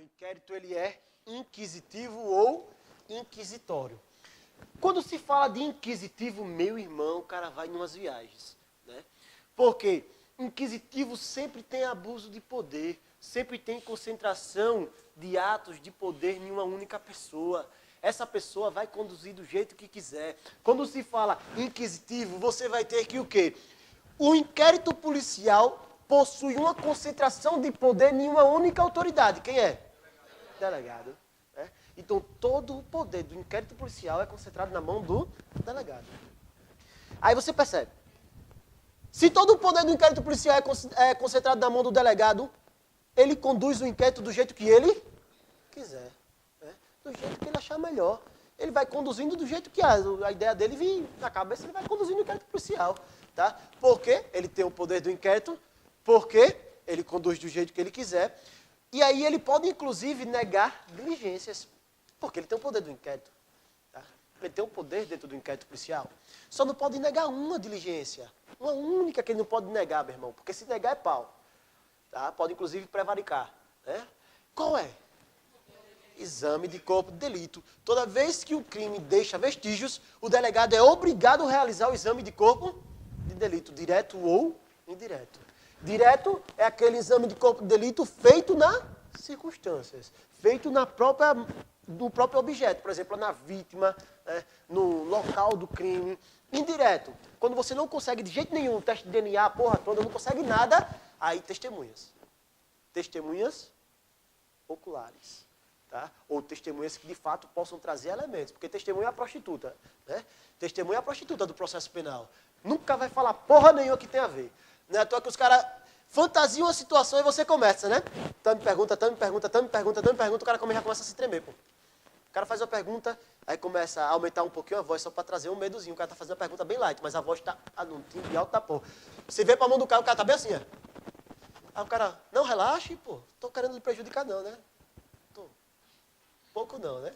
inquérito ele é inquisitivo ou inquisitório. Quando se fala de inquisitivo, meu irmão, o cara vai em umas viagens, né? Porque inquisitivo sempre tem abuso de poder, sempre tem concentração de atos de poder em uma única pessoa. Essa pessoa vai conduzir do jeito que quiser. Quando se fala inquisitivo, você vai ter que o quê? O inquérito policial possui uma concentração de poder em uma única autoridade. Quem é? Delegado. Né? Então, todo o poder do inquérito policial é concentrado na mão do delegado. Aí você percebe. Se todo o poder do inquérito policial é concentrado na mão do delegado, ele conduz o inquérito do jeito que ele quiser. Né? Do jeito que ele achar melhor. Ele vai conduzindo do jeito que a ideia dele vir na cabeça, ele vai conduzindo o inquérito policial. Tá? Porque ele tem o poder do inquérito, porque ele conduz do jeito que ele quiser. E aí ele pode, inclusive, negar diligências, porque ele tem o poder do inquérito. Tá? Ele tem o poder dentro do inquérito policial. Só não pode negar uma diligência. Uma única que ele não pode negar, meu irmão, porque se negar é pau. Tá? Pode, inclusive, prevaricar. Né? Qual é? Exame de corpo de delito. Toda vez que o crime deixa vestígios, o delegado é obrigado a realizar o exame de corpo de delito, direto ou indireto. Direto é aquele exame de corpo de delito feito nas circunstâncias, feito no próprio objeto, por exemplo, na vítima, né, no local do crime. Indireto, quando você não consegue de jeito nenhum, teste de DNA, porra toda, não consegue nada, aí testemunhas. Testemunhas oculares. Tá? Ou testemunhas que de fato possam trazer elementos, porque testemunha é a prostituta. Né? Testemunha é a prostituta do processo penal. Nunca vai falar porra nenhuma que tem a ver. Não é à toa que os caras fantasiam a situação e você começa, né? Então me pergunta, o cara já começa a se tremer, pô. O cara faz uma pergunta, aí começa a aumentar um pouquinho a voz só para trazer um medozinho. O cara tá fazendo uma pergunta bem light, mas a voz tá num timbre alto da porra. Você vê pra mão do cara, o cara tá bem assim, ó. Aí o cara, não, relaxe, pô. Tô querendo lhe prejudicar não, né? Tô. Pouco não, né?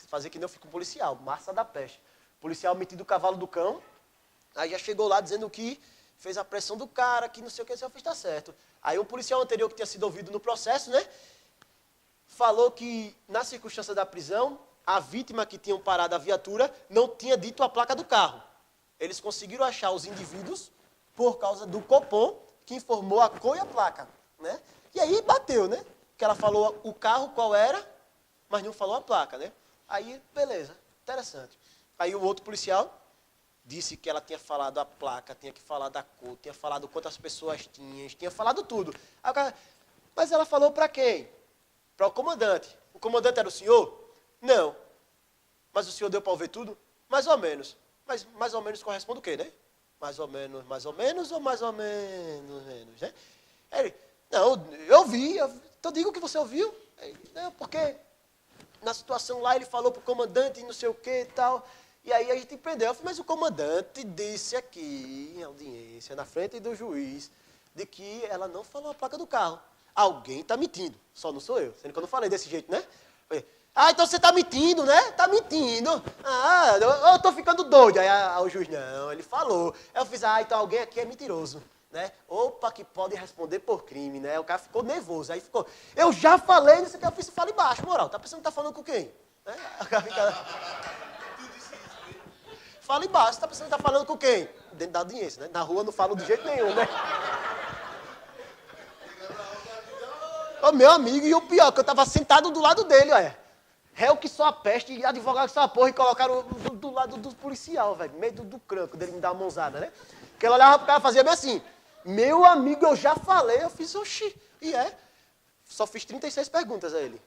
Fazer que nem eu fico policial, massa da peste. Policial metido o cavalo do cão, aí já chegou lá dizendo que fez a pressão do cara, que não sei o que, eu fiz, tá certo. Aí um policial anterior que tinha sido ouvido no processo, né? Falou que, na circunstância da prisão, a vítima que tinham parado a viatura não tinha dito a placa do carro. Eles conseguiram achar os indivíduos por causa do Copom, que informou a cor e a placa, né? E aí bateu, né? Que ela falou o carro, qual era, mas não falou a placa, né? Aí, beleza, interessante. Aí o outro policial disse que ela tinha falado a placa, tinha que falar da cor, tinha falado quantas pessoas tinha falado tudo. Aí o cara, mas ela falou para quem? Para o comandante. O comandante era o senhor? Não. Mas o senhor deu para ouvir tudo? Mais ou menos. Mas mais ou menos corresponde o quê, né? Mais ou menos ou mais ou menos, né? Ele, não, eu vi, então diga o que você ouviu. Ele, não, porque na situação lá ele falou para o comandante não sei o que e tal. E aí a gente prendeu. Eu falei, mas o comandante disse aqui, em audiência, na frente do juiz, de que ela não falou a placa do carro. Alguém está mentindo, só não sou eu. Sendo que eu não falei desse jeito, né? Eu falei, então você está mentindo, né? Está mentindo. Eu estou ficando doido. Aí o juiz, não, ele falou. Aí eu fiz, então alguém aqui é mentiroso. Né? Opa, que pode responder por crime, né? O cara ficou nervoso. Aí ficou, eu já falei, não sei o que, eu fiz, fala embaixo, moral. Tá pensando que tá falando com quem? Né? O cara fica... Fala embaixo, tá pensando que tá falando com quem? Dentro da audiência, né? Na rua não falo de jeito nenhum, né? Ô, meu amigo, e o pior, que eu tava sentado do lado dele, olha. Réu que só a peste e advogado que só a porra e colocaram do lado do policial, velho. Meio do cranco dele me dar uma mãozada, né? Porque ele olhava pro cara e fazia bem assim. Meu amigo, eu já falei, eu fiz, oxi. E só fiz 36 perguntas a ele.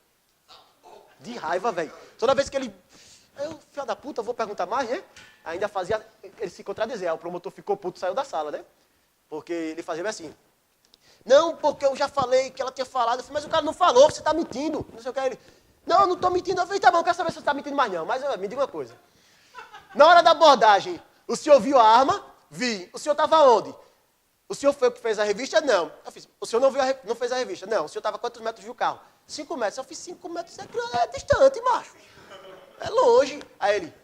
De raiva, velho. Toda vez que ele... Eu, filho da puta, vou perguntar mais, né? Ainda fazia ele se contradizer. Aí o promotor ficou puto, saiu da sala, né? Porque ele fazia bem assim. Não, porque eu já falei que ela tinha falado. Eu falei, mas o cara não falou, você está mentindo. Não sei o que. Ele, não, eu não estou mentindo. Eu falei, tá bom, eu quero saber se você está mentindo mais não. Mas me diga uma coisa. Na hora da abordagem, o senhor viu a arma? Vi. O senhor estava onde? O senhor foi o que fez a revista? Não. Eu fiz, o senhor não fez a revista? Não. O senhor estava a quantos metros do carro? 5 metros. Eu fiz 5 metros, é distante, macho. É longe. Aí ele,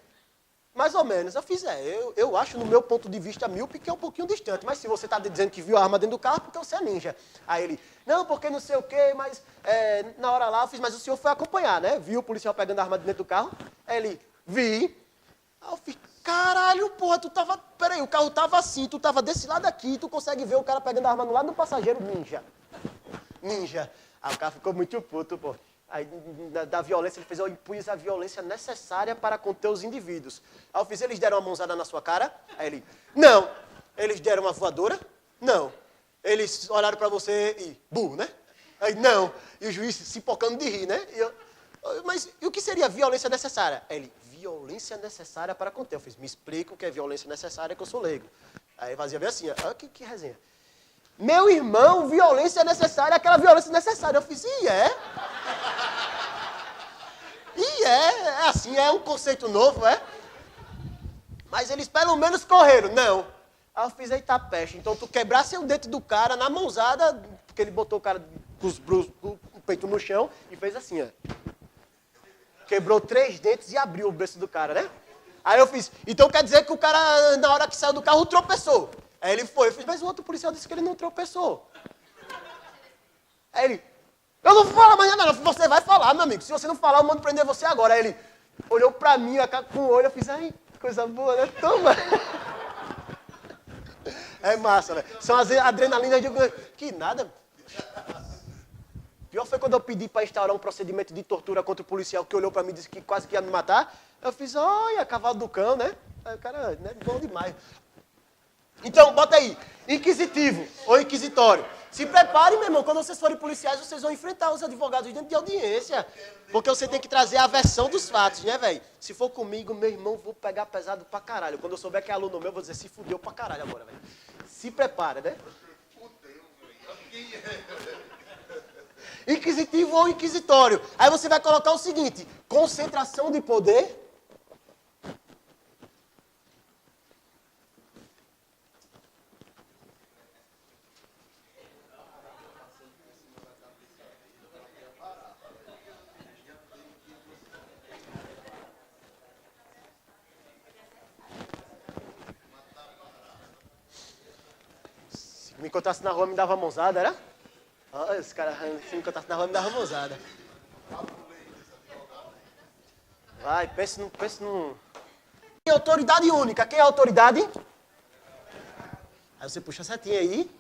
Mais ou menos. Eu fiz, eu acho, no meu ponto de vista míope, que é um pouquinho distante. Mas se você está dizendo que viu a arma dentro do carro, então você é ninja. Aí ele, não, porque não sei o quê, mas na hora lá eu fiz, mas o senhor foi acompanhar, né? Viu o policial pegando a arma dentro do carro? Aí ele, vi. Aí eu fiz, caralho, porra, peraí, o carro tava assim, tu tava desse lado aqui, tu consegue ver o cara pegando a arma no lado do passageiro, ninja. Ninja. Aí o cara ficou muito puto, pô. Aí, da violência, ele fez, eu impus a violência necessária para conter os indivíduos. Aí eu fiz, eles deram uma mãozada na sua cara? Aí ele, não. Eles deram uma voadora? Não. Eles olharam para você e, burro, né? Aí, não. E o juiz se pocando de rir, né? Mas e o que seria violência necessária? Aí ele, violência necessária para conter. Eu fiz, me explica o que é violência necessária, que eu sou leigo. Aí fazia bem assim, que resenha. Meu irmão, violência necessária, aquela violência necessária. Eu fiz, é assim, é um conceito novo, é? Mas eles pelo menos correram, não. Aí eu fiz, eita peste, então tu quebrasse o dente do cara na mãozada, porque ele botou o cara com o peito no chão e fez assim, ó. Quebrou 3 dentes e abriu o berço do cara, né? Aí eu fiz, então quer dizer que o cara, na hora que saiu do carro, tropeçou. Aí ele foi, eu fiz, mas o outro policial disse que ele não tropeçou. Aí ele, eu não vou falar mais nada, não. Você vai falar, meu amigo. Se você não falar, eu mando prender você agora. Aí ele olhou pra mim com o olho, eu fiz, ai, coisa boa, né? Toma. É massa, né? São as adrenalinas de... Que nada. Pior foi quando eu pedi para instaurar um procedimento de tortura contra o policial que olhou pra mim e disse que quase que ia me matar. Eu fiz, olha, cavalo do cão, né? Aí o cara, né, bom demais. Então, bota aí, inquisitivo ou inquisitório. Se prepare, meu irmão, quando vocês forem policiais, vocês vão enfrentar os advogados dentro de audiência. Porque você tem que trazer a versão dos fatos, né, velho? Se for comigo, meu irmão, vou pegar pesado pra caralho. Quando eu souber que é aluno meu, eu vou dizer, se fudeu pra caralho agora, velho. Se prepara, né? Inquisitivo ou inquisitório. Aí você vai colocar o seguinte, concentração de poder... Me encontrasse na rua, me dava mãozada, era? Olha, os caras, se me encontrasse na rua, me dava mãozada. Vai, pense num... Tem autoridade única. Quem é a autoridade? Aí você puxa a setinha aí.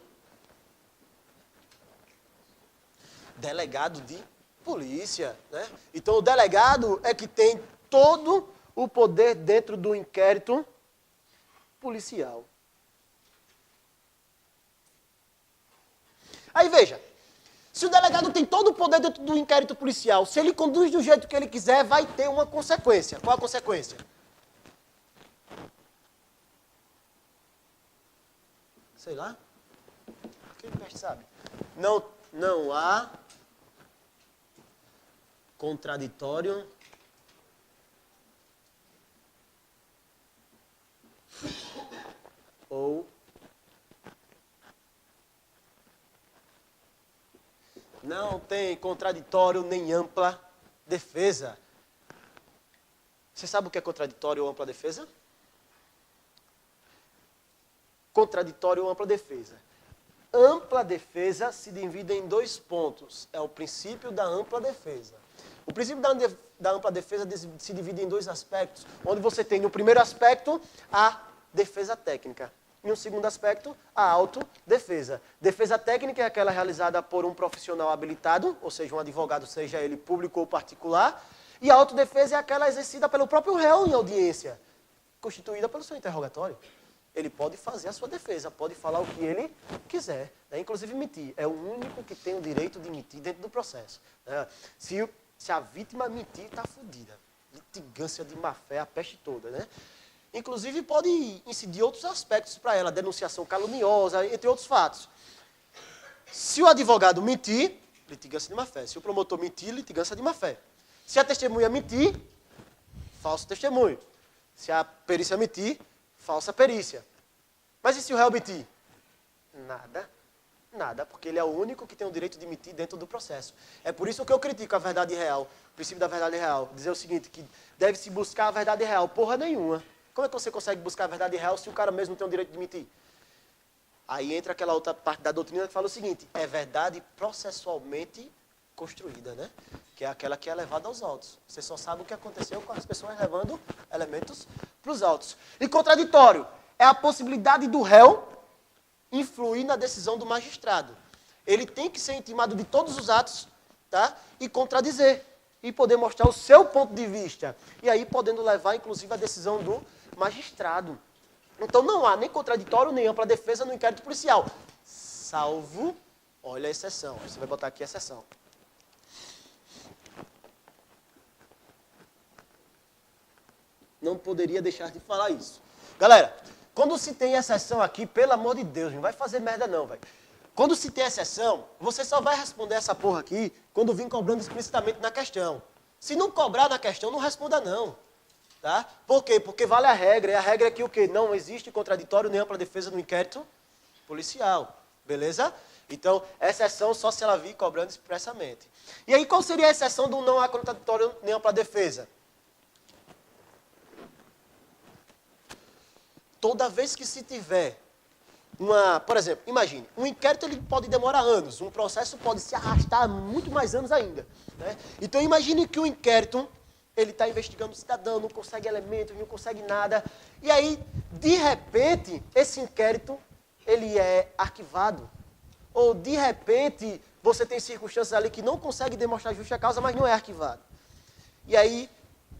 Delegado de polícia, né? Então, o delegado é que tem todo o poder dentro do inquérito policial. Aí veja, se o delegado tem todo o poder dentro do inquérito policial, se ele conduz do jeito que ele quiser, vai ter uma consequência. Qual a consequência? Sei lá. Quem peste sabe? Não há contraditório ou não tem contraditório nem ampla defesa. Você sabe o que é contraditório ou ampla defesa? Contraditório ou ampla defesa. Ampla defesa se divide em 2 pontos. É o princípio da ampla defesa. O princípio da ampla defesa se divide em 2 aspectos, onde você tem no primeiro aspecto a defesa técnica. E no segundo aspecto, a autodefesa. Defesa técnica é aquela realizada por um profissional habilitado, ou seja, um advogado, seja ele público ou particular. E a autodefesa é aquela exercida pelo próprio réu em audiência, constituída pelo seu interrogatório. Ele pode fazer a sua defesa, pode falar o que ele quiser, né? Inclusive mentir. É o único que tem o direito de mentir dentro do processo, né? Se a vítima mentir, está fodida. Litigância de má-fé, a peste toda, né? Inclusive, pode incidir outros aspectos para ela, denunciação caluniosa, entre outros fatos. Se o advogado mentir, litigância de má-fé. Se o promotor mentir, litigância de má-fé. Se a testemunha mentir, falso testemunho. Se a perícia mentir, falsa perícia. Mas e se o réu mentir? Nada, porque ele é o único que tem o direito de mentir dentro do processo. É por isso que eu critico a verdade real, o princípio da verdade real. Dizer o seguinte, que deve-se buscar a verdade real. Porra nenhuma. Como é que você consegue buscar a verdade real se o cara mesmo não tem o direito de mentir? Aí entra aquela outra parte da doutrina que fala o seguinte, é verdade processualmente construída, né? Que é aquela que é levada aos autos. Você só sabe o que aconteceu com as pessoas levando elementos para os autos. E contraditório é a possibilidade do réu influir na decisão do magistrado. Ele tem que ser intimado de todos os atos, tá? E contradizer. E poder mostrar o seu ponto de vista. E aí podendo levar, inclusive, a decisão do magistrado. Então não há nem contraditório, nem ampla defesa no inquérito policial. Salvo, olha a exceção. Você vai botar aqui a exceção. Não poderia deixar de falar isso. Galera, quando se tem exceção aqui, pelo amor de Deus, não vai fazer merda não, velho. Quando se tem exceção, você só vai responder essa porra aqui quando vir cobrando explicitamente na questão. Se não cobrar na questão, não responda não. Tá? Por quê? Porque vale a regra. E a regra é que o quê? Não existe contraditório nem ampla defesa no inquérito policial. Beleza? Então, exceção só se ela vir cobrando expressamente. E aí, qual seria a exceção do não há contraditório nem ampla defesa? Toda vez que se tiver por exemplo, imagine, um inquérito ele pode demorar anos, um processo pode se arrastar muito mais anos ainda. Né? Então imagine que o inquérito, ele está investigando o cidadão, não consegue elementos, não consegue nada, e aí, de repente, esse inquérito, ele é arquivado. Ou, de repente, você tem circunstâncias ali que não consegue demonstrar justa causa, mas não é arquivado. E aí,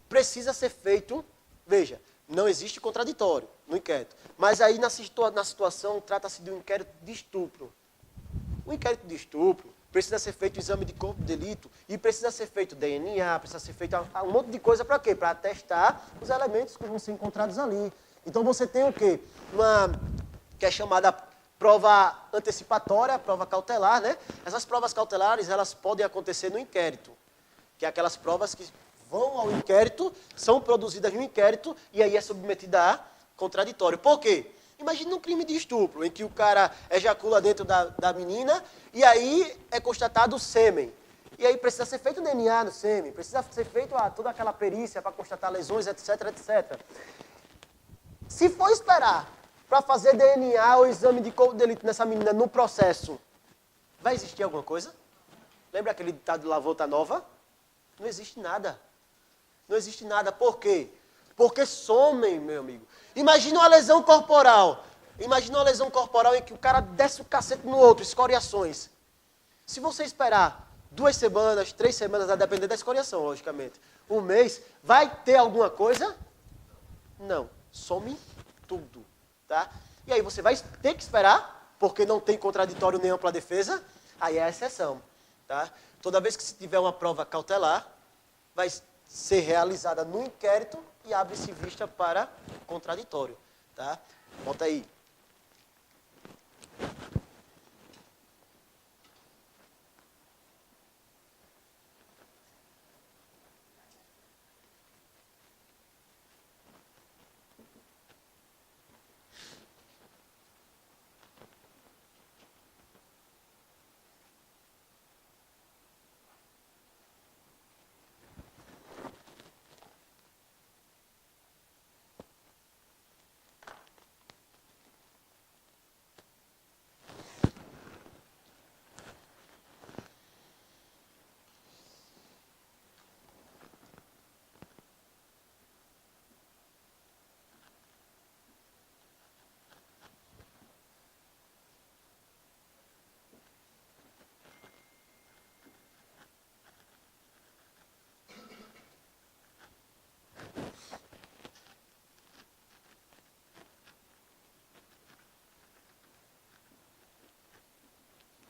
precisa ser feito, veja, não existe contraditório no inquérito. Mas aí, na situação, trata-se de um inquérito de estupro. O inquérito de estupro precisa ser feito o exame de corpo de delito e precisa ser feito DNA, precisa ser feito um monte de coisa para quê? Para atestar os elementos que vão ser encontrados ali. Então, você tem o quê? Que é chamada prova antecipatória, prova cautelar, né? Essas provas cautelares, elas podem acontecer no inquérito, que é aquelas provas que vão ao inquérito, são produzidas no inquérito e aí é submetida a contraditório. Por quê? Imagina um crime de estupro, em que o cara ejacula dentro da menina e aí é constatado o sêmen. E aí precisa ser feito o DNA no sêmen, precisa ser feito toda aquela perícia para constatar lesões, etc, etc. Se for esperar para fazer DNA ou exame de corpo de delito nessa menina no processo, vai existir alguma coisa? Lembra aquele ditado Lavota Nova? Não existe nada. Não existe nada. Por quê? Porque somem, meu amigo. Imagina uma lesão corporal. Imagina uma lesão corporal em que o cara desce o cacete no outro, escoriações. Se você esperar 2 semanas, 3 semanas, a depender da escoriação, logicamente, um mês, vai ter alguma coisa? Não. Some tudo. Tá? E aí você vai ter que esperar, porque não tem contraditório nem ampla defesa, aí é a exceção. Tá? Toda vez que se tiver uma prova cautelar, vai ser realizada no inquérito e abre-se vista para contraditório. Tá? Bota aí.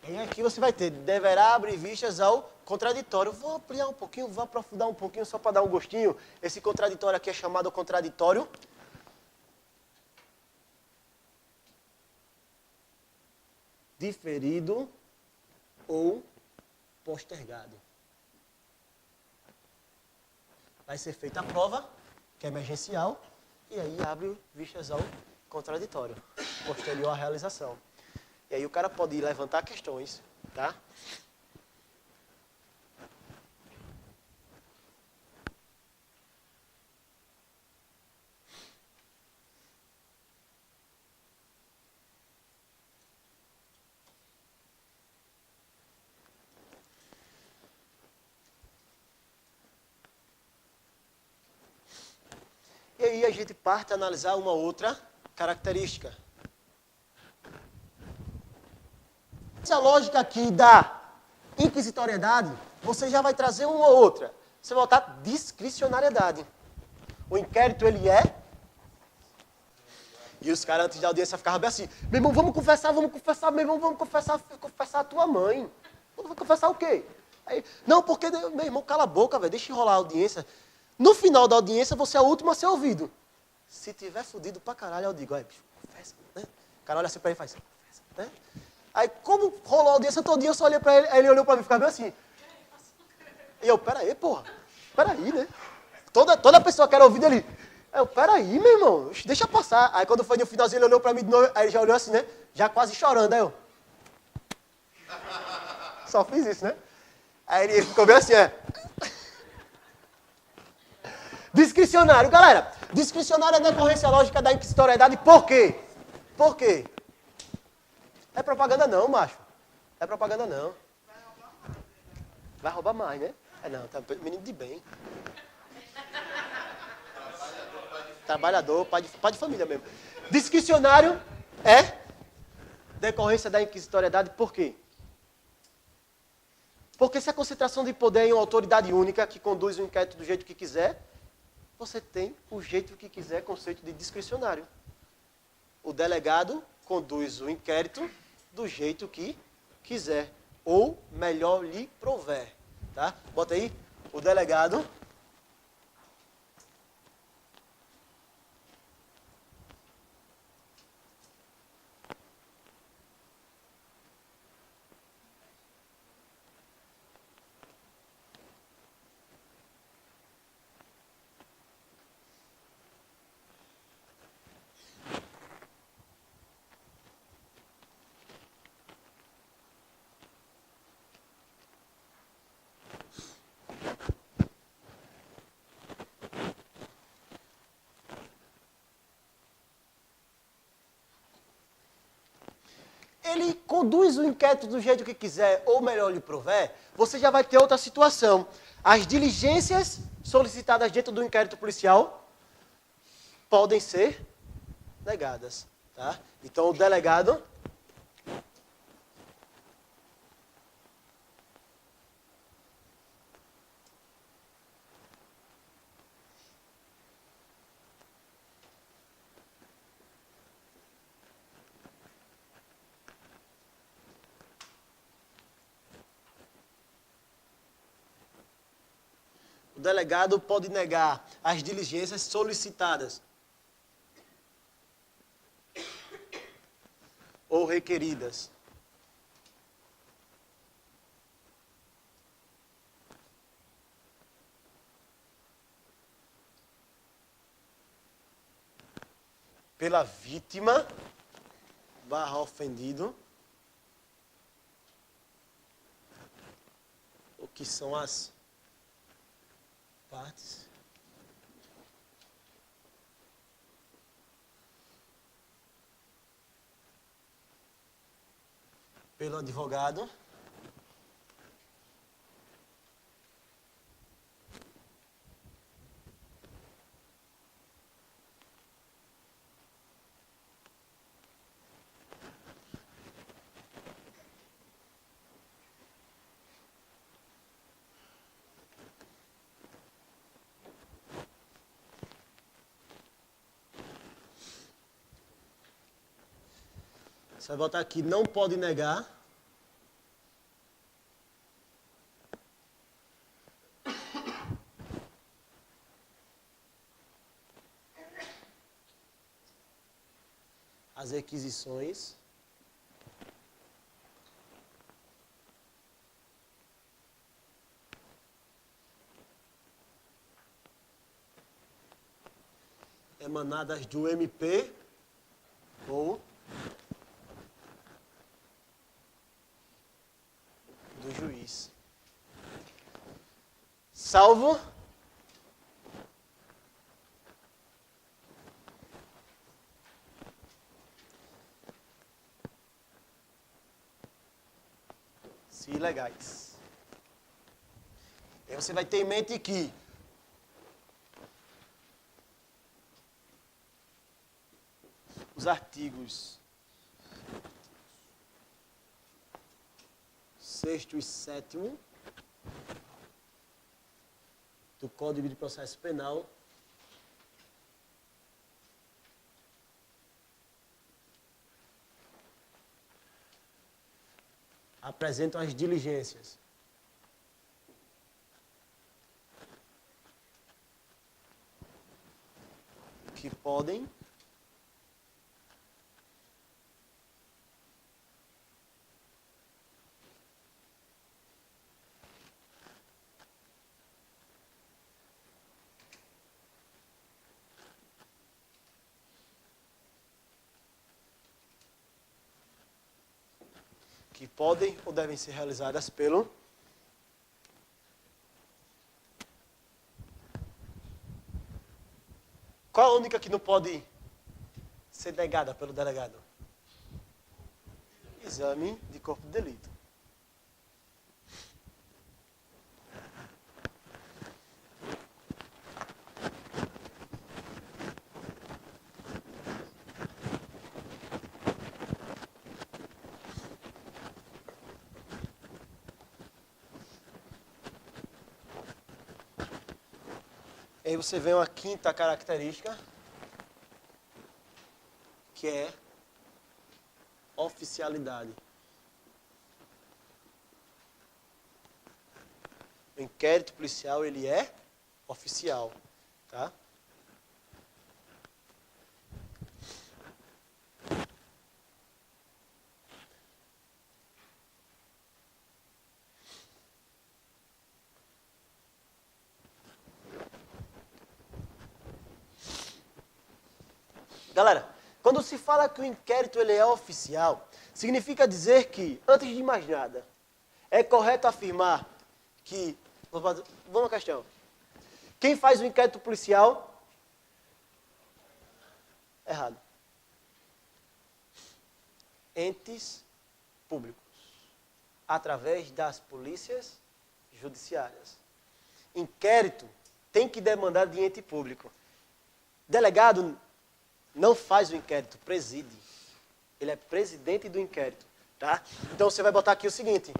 E aqui você vai ter, deverá abrir vistas ao contraditório. Vou ampliar um pouquinho, vou aprofundar um pouquinho só para dar um gostinho. Esse contraditório aqui é chamado contraditório diferido ou postergado. Vai ser feita a prova, que é emergencial, e aí abre vistas ao contraditório, posterior à realização. E aí o cara pode levantar questões, tá? a gente parte a analisar uma outra característica. Essa lógica aqui da inquisitoriedade, você já vai trazer uma ou outra. Você vai botar discricionariedade. O inquérito, ele é... E os caras, antes da audiência, ficavam bem assim: meu irmão, vamos confessar, meu irmão, vamos confessar a tua mãe. Vamos confessar o quê? Aí, não, porque, meu irmão, cala a boca, velho, deixa enrolar a audiência. No final da audiência, você é o último a ser ouvido. Se tiver fudido pra caralho, eu digo: bicho, confessa, né? O cara olha assim pra ele e faz: confessa, né? Aí, como rolou a audiência todo dia, eu só olhei pra ele, aí ele olhou pra mim e ficava bem assim. E eu: peraí, porra, peraí, né? Toda pessoa que era ouvida ali. Eu: peraí, meu irmão, deixa passar. Aí quando foi no finalzinho, ele olhou pra mim de novo, aí ele já olhou assim, né? Já quase chorando, aí eu... Só fiz isso, né? Aí ele ficou bem assim, Discricionário, galera. Discricionário é decorrência lógica da inquisitoriedade, por quê? Por quê? É propaganda não, macho. É propaganda não. Vai roubar mais, né? Não, tá menino de bem. Trabalhador, pai de família mesmo. Discricionário é decorrência da inquisitoriedade, por quê? Porque se a concentração de poder é em uma autoridade única que conduz o inquérito do jeito que quiser, você tem o jeito que quiser, conceito de discricionário. O delegado conduz o inquérito do jeito que quiser, ou melhor lhe prover. Tá? Bota aí, o delegado ele conduz o inquérito do jeito que quiser, ou melhor lhe prover, você já vai ter outra situação. As diligências solicitadas dentro do inquérito policial podem ser negadas. Tá? Então, o delegado pode negar as diligências solicitadas ou requeridas pela vítima / ofendido, o que são as partes. Pelo advogado. Você vai botar aqui: não pode negar as requisições emanadas do MP ou do juiz. Salvo se ilegais. E você vai ter em mente que os artigos 6º e 7º do Código de Processo Penal apresentam as diligências que podem ou devem ser realizadas pelo Qual a única que não pode ser negada pelo delegado? Exame de corpo de delito. Aí você vê uma quinta característica, que é oficialidade. O inquérito policial, ele é oficial, tá? Galera, quando se fala que o inquérito ele é oficial, significa dizer que, antes de mais nada, é correto afirmar que... Vamos uma questão. Quem faz o inquérito policial? Errado. Entes públicos. Através das polícias judiciárias. Inquérito tem que demandar de ente público. Delegado não faz o inquérito, preside. Ele é presidente do inquérito, tá? Então você vai botar aqui o seguinte.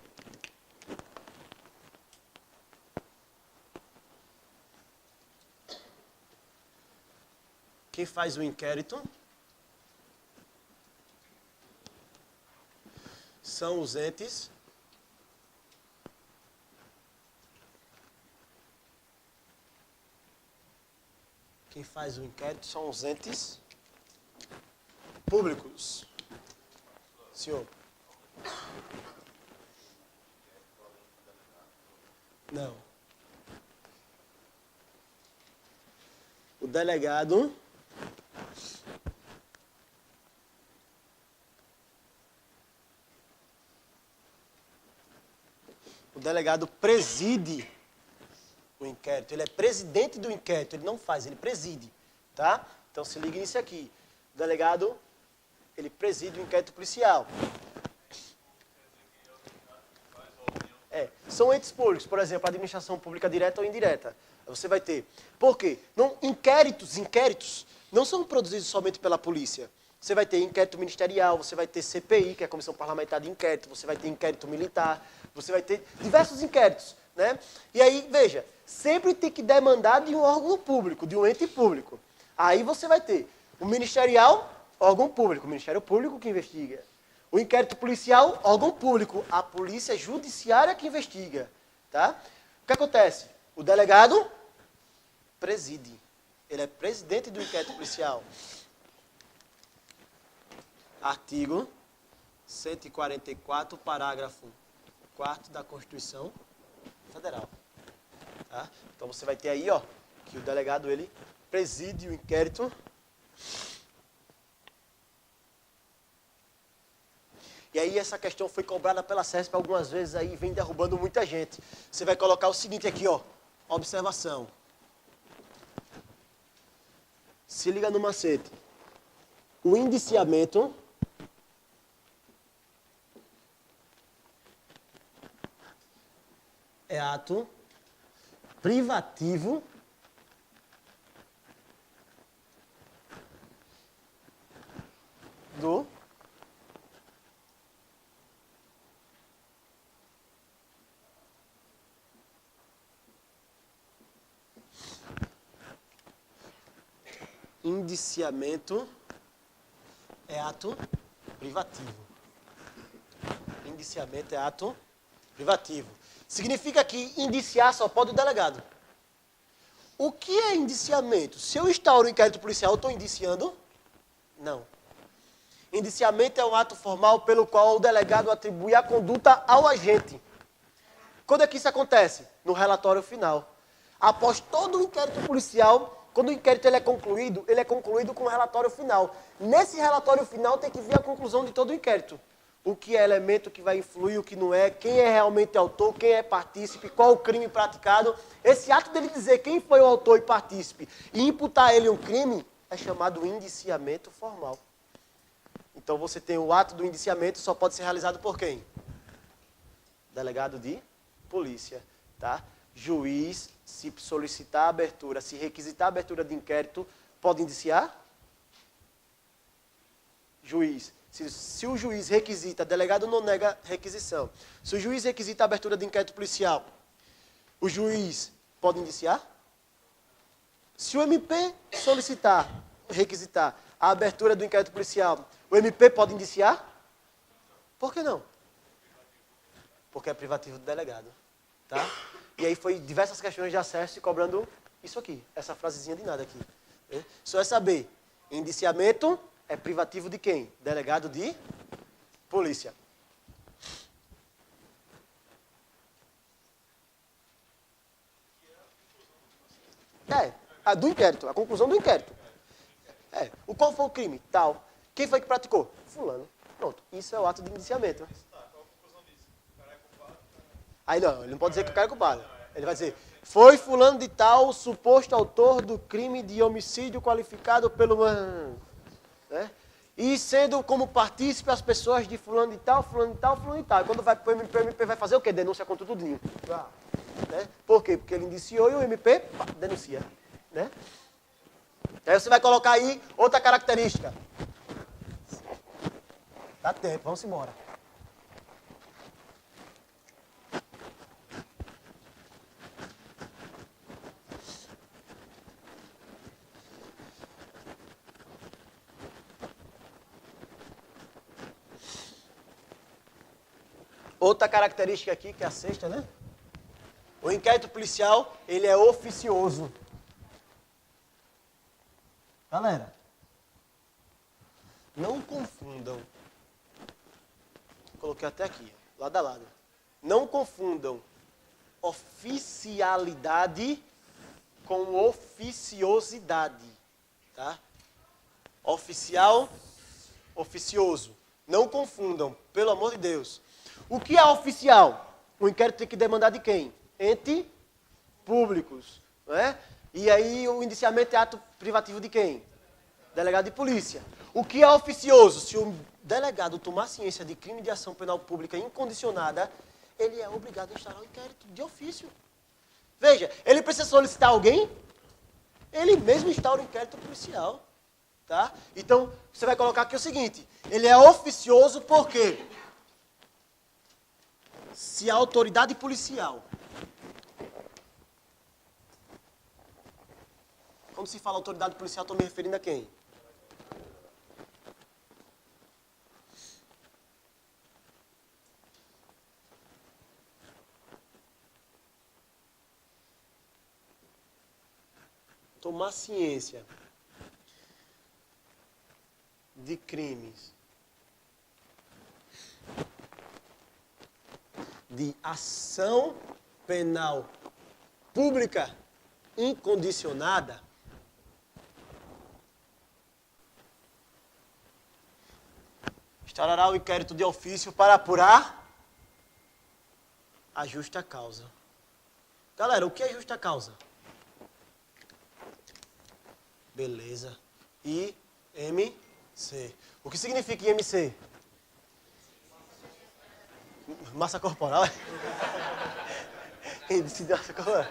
Quem faz o inquérito são os entes Quem faz o inquérito são os entes públicos. Senhor. Não. O delegado preside o inquérito. Ele é presidente do inquérito, ele não faz, ele preside, tá? Então se liga nisso aqui. O delegado, ele preside o inquérito policial. São entes públicos, por exemplo, a administração pública direta ou indireta. Você vai ter. Por quê? Inquéritos não são produzidos somente pela polícia. Você vai ter inquérito ministerial, você vai ter CPI, que é a Comissão Parlamentar de Inquérito, você vai ter inquérito militar, você vai ter diversos inquéritos, né? E aí, veja, sempre tem que demandar de um órgão público, de um ente público. Aí você vai ter o ministerial, órgão público, o Ministério Público que investiga. O inquérito policial, órgão público, a polícia judiciária que investiga, tá? O que acontece? O delegado preside. Ele é presidente do inquérito policial. Artigo 144, parágrafo 4º da Constituição Federal. Tá? Então você vai ter aí, ó, que o delegado ele preside o inquérito. E aí essa questão foi cobrada pela CESP algumas vezes aí, vem derrubando muita gente. Você vai colocar o seguinte aqui, ó, observação. Se liga no macete. O indiciamento é ato privativo Indiciamento é ato privativo. Indiciamento é ato privativo. Significa que indiciar só pode o delegado. O que é indiciamento? Se eu instauro um inquérito policial, eu estou indiciando? Não. Indiciamento é um ato formal pelo qual o delegado atribui a conduta ao agente. Quando é que isso acontece? No relatório final. Após todo o inquérito policial, quando o inquérito ele é concluído com o relatório final. Nesse relatório final tem que vir a conclusão de todo o inquérito. O que é elemento que vai influir, o que não é, quem é realmente autor, quem é partícipe, qual o crime praticado. Esse ato dele dizer quem foi o autor e partícipe e imputar a ele um crime é chamado indiciamento formal. Então você tem o ato do indiciamento, só pode ser realizado por quem? Delegado de polícia, tá? Juiz, se solicitar a abertura, se requisitar a abertura de inquérito, pode indiciar? Juiz. Se o juiz requisita, delegado não nega requisição. Se o juiz requisita a abertura de inquérito policial, o juiz pode indiciar? Se o MP requisitar a abertura do inquérito policial, o MP pode indiciar? Por que não? Porque é privativo do delegado. Tá? E aí foi diversas questões de acesso e cobrando isso aqui, essa frasezinha de nada aqui. Só é saber, indiciamento é privativo de quem? Delegado de polícia. Do inquérito, a conclusão do inquérito. Qual foi o crime? Tal. Quem foi que praticou? Fulano. Pronto, isso é o ato de indiciamento. Aí não, ele não pode dizer que o cara é culpado. Ele vai dizer, foi fulano de tal o suposto autor do crime de homicídio qualificado pelo... Né? E sendo como partícipe as pessoas de fulano de tal, fulano de tal, fulano de tal. E quando vai para o MP vai fazer o quê? Denúncia contra tudinho. Né? Por quê? Porque ele indiciou e o MP denuncia. Né? Aí você vai colocar aí outra característica. Dá tempo, vamos embora. Outra característica aqui, que é a sexta, né? O inquérito policial, ele é oficioso. Galera, não confundam. Coloquei até aqui, lado a lado. Não confundam oficialidade com oficiosidade. Tá? Oficial, oficioso. Não confundam, pelo amor de Deus. O que é oficial? O inquérito tem que demandar de quem? Ente públicos. Não é? E aí o indiciamento é ato privativo de quem? Delegado de polícia. O que é oficioso? Se o delegado tomar ciência de crime de ação penal pública incondicionada, ele é obrigado a instaurar o inquérito de ofício. Veja, ele precisa solicitar alguém, ele mesmo instaura o inquérito policial. Tá? Então, você vai colocar aqui o seguinte, ele é oficioso porque se a autoridade policial, quando se fala autoridade policial, estou me referindo a quem? Tomar ciência de crimes de ação penal pública incondicionada, instaurará o inquérito de ofício para apurar a justa causa. Galera, o que é justa causa? Beleza. IMC. O que significa IMC? Massa corporal? Índice de massa corporal.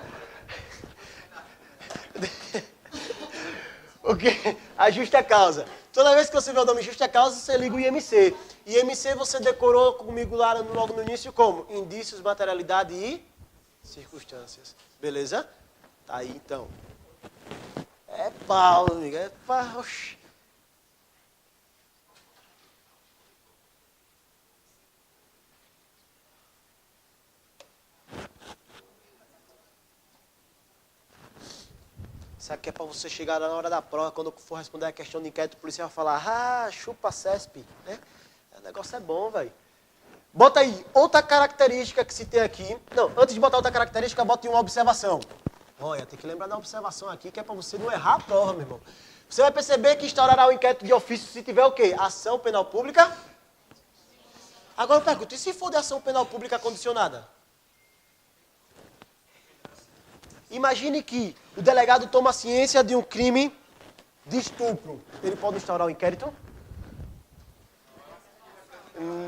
O que? A justa causa. Toda vez que você vê o nome justa causa, você liga o IMC. IMC você decorou comigo lá logo no início como? Indícios, materialidade e circunstâncias. Beleza? Tá aí então. É pau, amigo. É pau. Oxi. Isso aqui é para você chegar lá na hora da prova, quando for responder a questão de inquérito, o policial vai falar, ah, chupa CESP, né? O negócio é bom, velho. Bota aí, outra característica que se tem aqui. Não, antes de botar outra característica, bota aí uma observação. Olha, tem que lembrar da observação aqui, que é para você não errar a prova, meu irmão. Você vai perceber que instaurará o inquérito de ofício se tiver o quê? Ação penal pública. Agora eu pergunto, e se for de ação penal pública condicionada? Imagine que o delegado toma ciência de um crime de estupro. Ele pode instaurar o inquérito?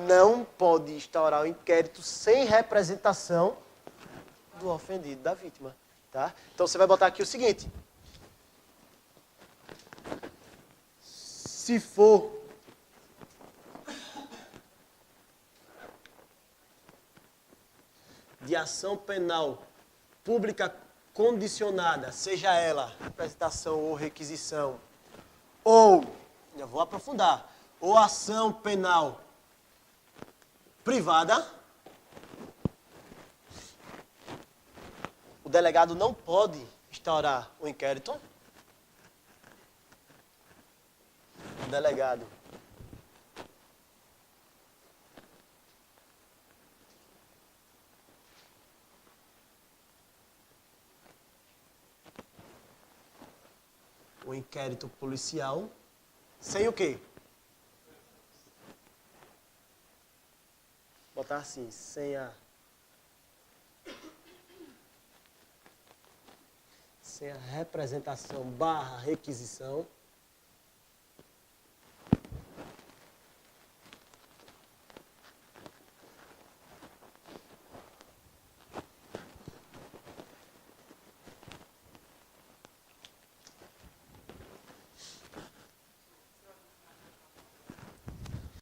Não pode instaurar o inquérito sem representação do ofendido, da vítima. Tá? Então você vai botar aqui o seguinte. Se for de ação penal pública condicionada, seja ela representação ou requisição, ou, eu vou aprofundar, ou ação penal privada, o delegado não pode instaurar o inquérito. O delegado o inquérito policial sem o quê? Botar assim, sem a representação barra requisição.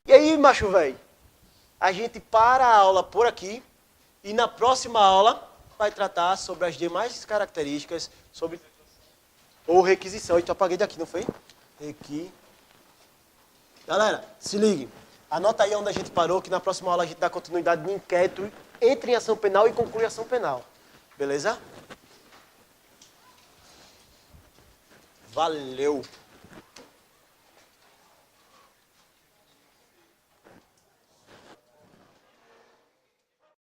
E aí, macho velho, a gente para a aula por aqui e na próxima aula vai tratar sobre as demais características, sobre ou requisição. Então eu apaguei daqui, não foi? Aqui. Galera, se ligue. Anota aí onde a gente parou, que na próxima aula a gente dá continuidade no inquérito, entra em ação penal e conclui ação penal. Beleza? Valeu!